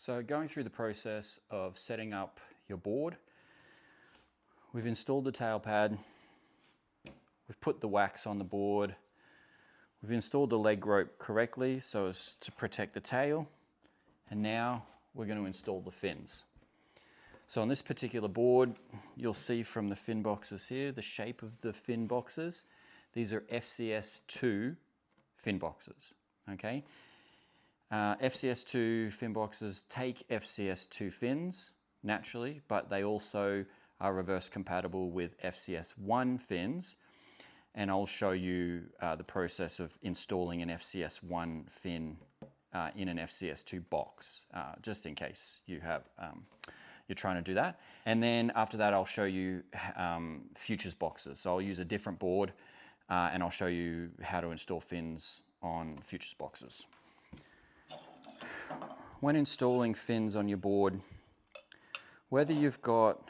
So going through the process of setting up your board, we've installed the tail pad, we've put the wax on the board, we've installed the leg rope correctly so as to protect the tail, and now we're going to install the fins. So on this particular board, you'll see from the fin boxes here, the shape of the fin boxes. These are FCS2 fin boxes, okay? FCS2 fin boxes take FCS2 fins naturally, but they also are reverse compatible with FCS1 fins. And I'll show you the process of installing an FCS1 fin in an FCS2 box, just in case you have, you're trying to do that. And then after that, I'll show you futures boxes. So I'll use a different board and I'll show you how to install fins on futures boxes. When installing fins on your board, whether you've got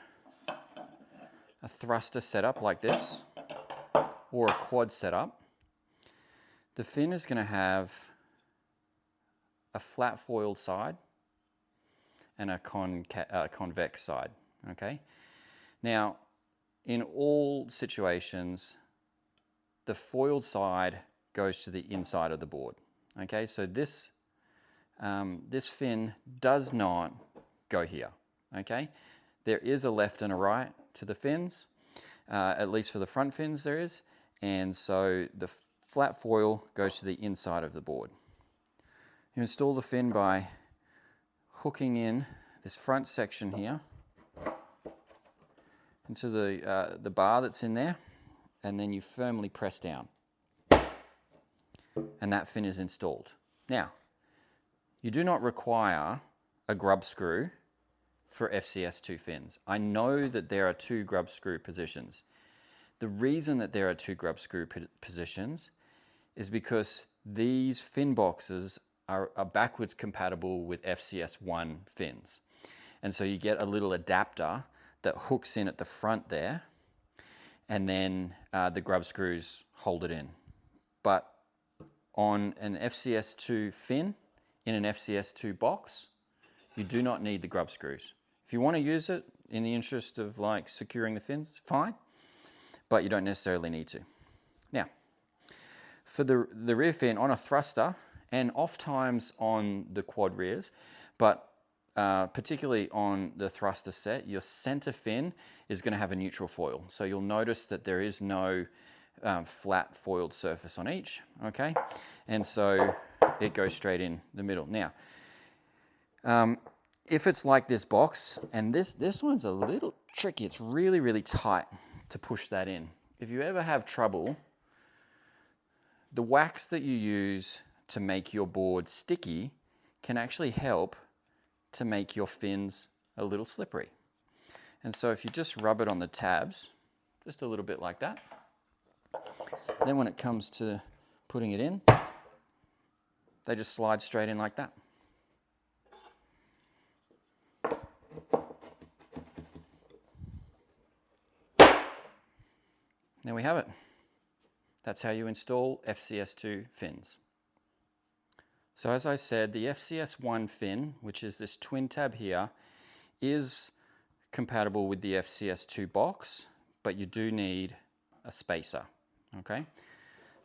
a thruster setup like this or a quad setup, the fin is going to have a flat foiled side and a convex side, okay? Now, in all situations, the foiled side goes to the inside of the board, okay? So this fin does not go here, okay? There is a left and a right to the fins, at least for the front fins there is, and so the flat foil goes to the inside of the board. You install the fin by hooking in this front section here into the bar that's in there, and then you firmly press down, and that fin is installed. Now, you do not require a grub screw for FCS2 fins. I know that there are two grub screw positions. The reason that there are two grub screw positions is because these fin boxes are backwards compatible with FCS1 fins. And so you get a little adapter that hooks in at the front there, and then the grub screws hold it in. But on an FCS2 fin, in an FCS2 box, you do not need the grub screws. If you want to use it in the interest of like securing the fins, fine, but you don't necessarily need to. Now, for the rear fin on a thruster, and oft times on the quad rears, but particularly on the thruster set, your center fin is going to have a neutral foil. So you'll notice that there is no flat foiled surface on each, okay? And so it goes straight in the middle. Now, if it's like this box, and this one's a little tricky, it's really, really tight to push that in. If you ever have trouble, the wax that you use to make your board sticky can actually help to make your fins a little slippery. And so if you just rub it on the tabs, just a little bit like that, then when it comes to putting it in, they just slide straight in like that. There we have it. That's how you install FCS2 fins. So as I said, the FCS1 fin, which is this twin tab here, is compatible with the FCS2 box, but you do need a spacer, okay?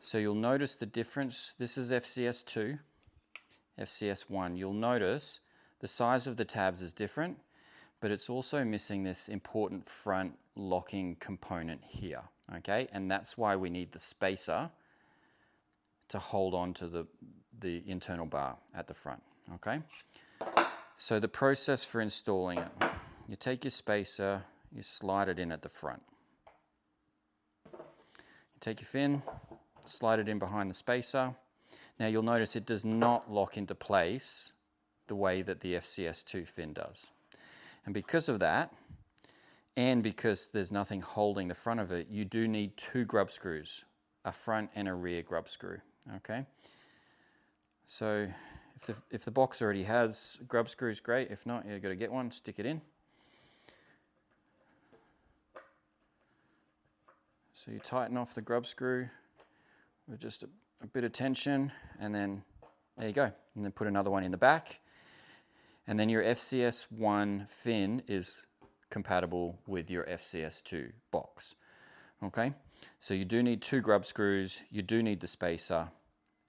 So you'll notice the difference. This is FCS2, FCS1. You'll notice the size of the tabs is different, but it's also missing this important front locking component here, okay? And that's why we need the spacer to hold on to the internal bar at the front, okay? So the process for installing it, you take your spacer, you slide it in at the front. You take your fin, slide it in behind the spacer. Now you'll notice it does not lock into place the way that the FCS2 fin does. And because of that, and because there's nothing holding the front of it, you do need two grub screws, a front and a rear grub screw, okay? So if the box already has grub screws, great. If not, you've got to get one, stick it in. So you tighten off the grub screw with just a bit of tension, and then there you go. And then put another one in the back. And then your FCS1 fin is compatible with your FCS2 box. Okay, so you do need 2 grub screws, you do need the spacer,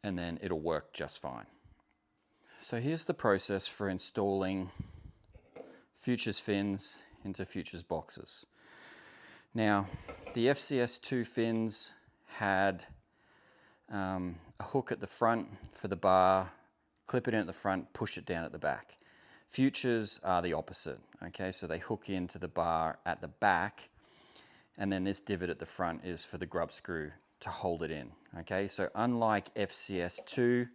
and then it'll work just fine. So here's the process for installing Futures fins into Futures boxes. Now, the FCS2 fins had a hook at the front for the bar, clip it in at the front, push it down at the back. Futures are the opposite, okay? So they hook into the bar at the back, and then this divot at the front is for the grub screw to hold it in, okay? So unlike FCS2,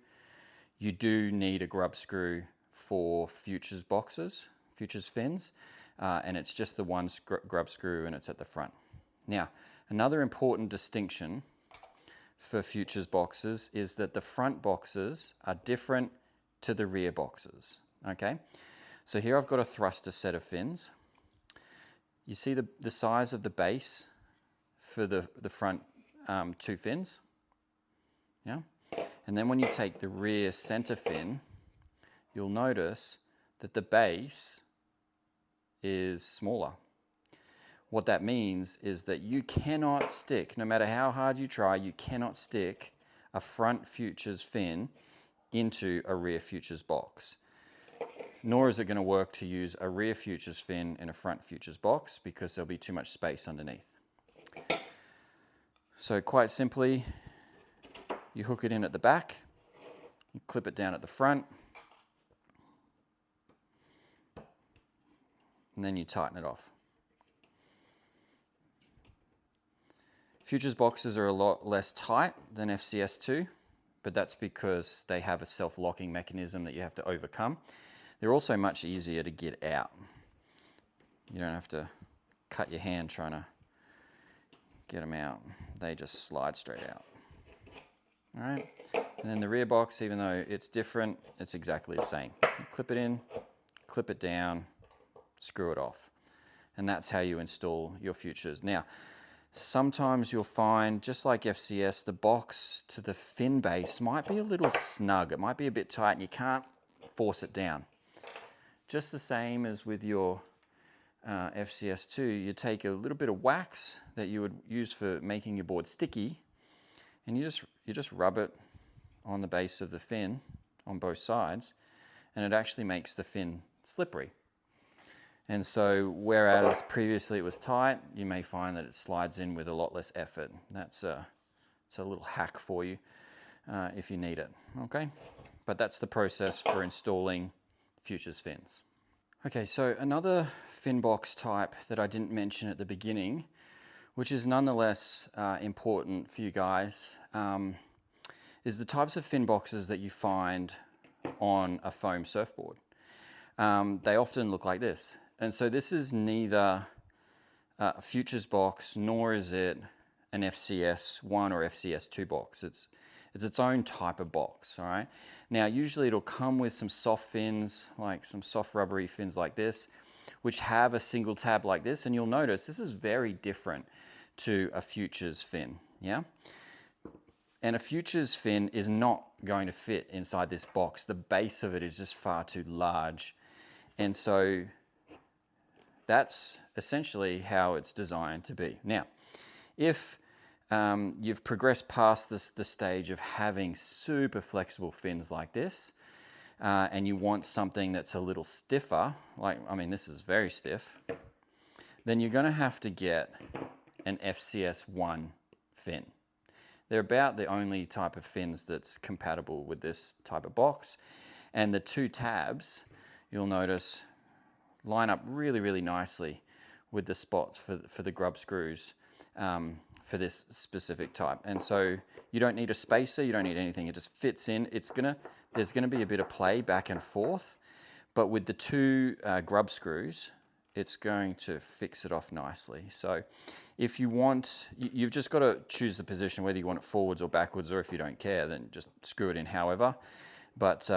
you do need a grub screw for Futures boxes, Futures fins, and it's just the one grub screw and it's at the front. Now, another important distinction for Futures boxes is that the front boxes are different to the rear boxes, okay? So here I've got a thruster set of fins. You see the size of the base for the front 2 fins, yeah? And then when you take the rear center fin, you'll notice that the base is smaller. What that means is that you cannot stick, no matter how hard you try, you cannot stick a front Futures fin into a rear Futures box. Nor is it going to work to use a rear Futures fin in a front Futures box because there'll be too much space underneath. So quite simply, you hook it in at the back, you clip it down at the front, and then you tighten it off. Futures boxes are a lot less tight than FCS2, but that's because they have a self-locking mechanism that you have to overcome. They're also much easier to get out. You don't have to cut your hand trying to get them out. They just slide straight out. All right, and then the rear box, even though it's different, it's exactly the same. You clip it in, clip it down, screw it off. And that's how you install your Futures. Now, sometimes you'll find, just like FCS, the box to the fin base might be a little snug. It might be a bit tight and you can't force it down. Just the same as with your FCS2, you take a little bit of wax that you would use for making your board sticky, and you just rub it on the base of the fin on both sides, and it actually makes the fin slippery. And so whereas previously it was tight, you may find that it slides in with a lot less effort. It's a little hack for you if you need it, okay? But that's the process for installing Futures fins. Okay, so another fin box type that I didn't mention at the beginning, which is nonetheless important for you guys, is the types of fin boxes that you find on a foam surfboard. They often look like this. And so this is neither a Futures box, nor is it an FCS1 or FCS2 box. It's its own type of box, all right? Now, usually it'll come with some soft fins, like some soft rubbery fins like this, which have a single tab like this, and you'll notice this is very different to a Futures fin, yeah? And a Futures fin is not going to fit inside this box. The base of it is just far too large. And so that's essentially how it's designed to be. Now, if you've progressed past the stage of having super flexible fins like this, and you want something that's a little stiffer, like, I mean, this is very stiff, then you're going to have to get an FCS1 fin. They're about the only type of fins that's compatible with this type of box. And the 2 tabs, you'll notice, line up really, really nicely with the spots for the grub screws for this specific type. And so you don't need a spacer, you don't need anything, it just fits in. There's gonna be a bit of play back and forth, but with the 2 grub screws, it's going to fix it off nicely. So if you want, you've just got to choose the position, whether you want it forwards or backwards, or if you don't care, then just screw it in however. But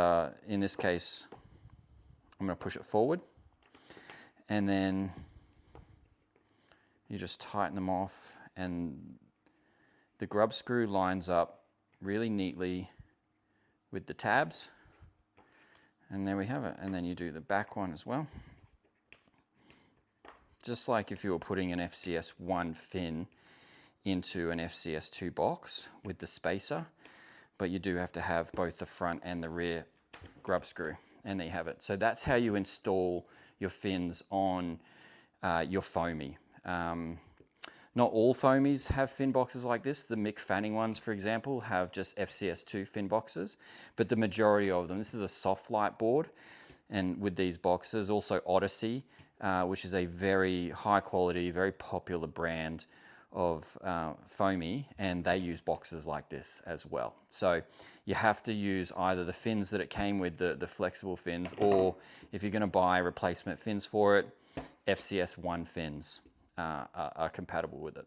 in this case, I'm going to push it forward, and then you just tighten them off, and the grub screw lines up really neatly with the tabs, And there we have it. And then you do the back one as well. Just like if you were putting an FCS1 fin into an FCS2 box with the spacer, but you do have to have both the front and the rear grub screw, and there you have it. So that's how you install your fins on your foamy. Not all foamies have fin boxes like this. The Mick Fanning ones, for example, have just FCS2 fin boxes, but the majority of them, this is a soft light board, and with these boxes, also Odyssey, which is a very high quality, very popular brand of foamy, and they use boxes like this as well. So you have to use either the fins that it came with, the flexible fins, or if you're going to buy replacement fins for it, FCS1 fins are compatible with it.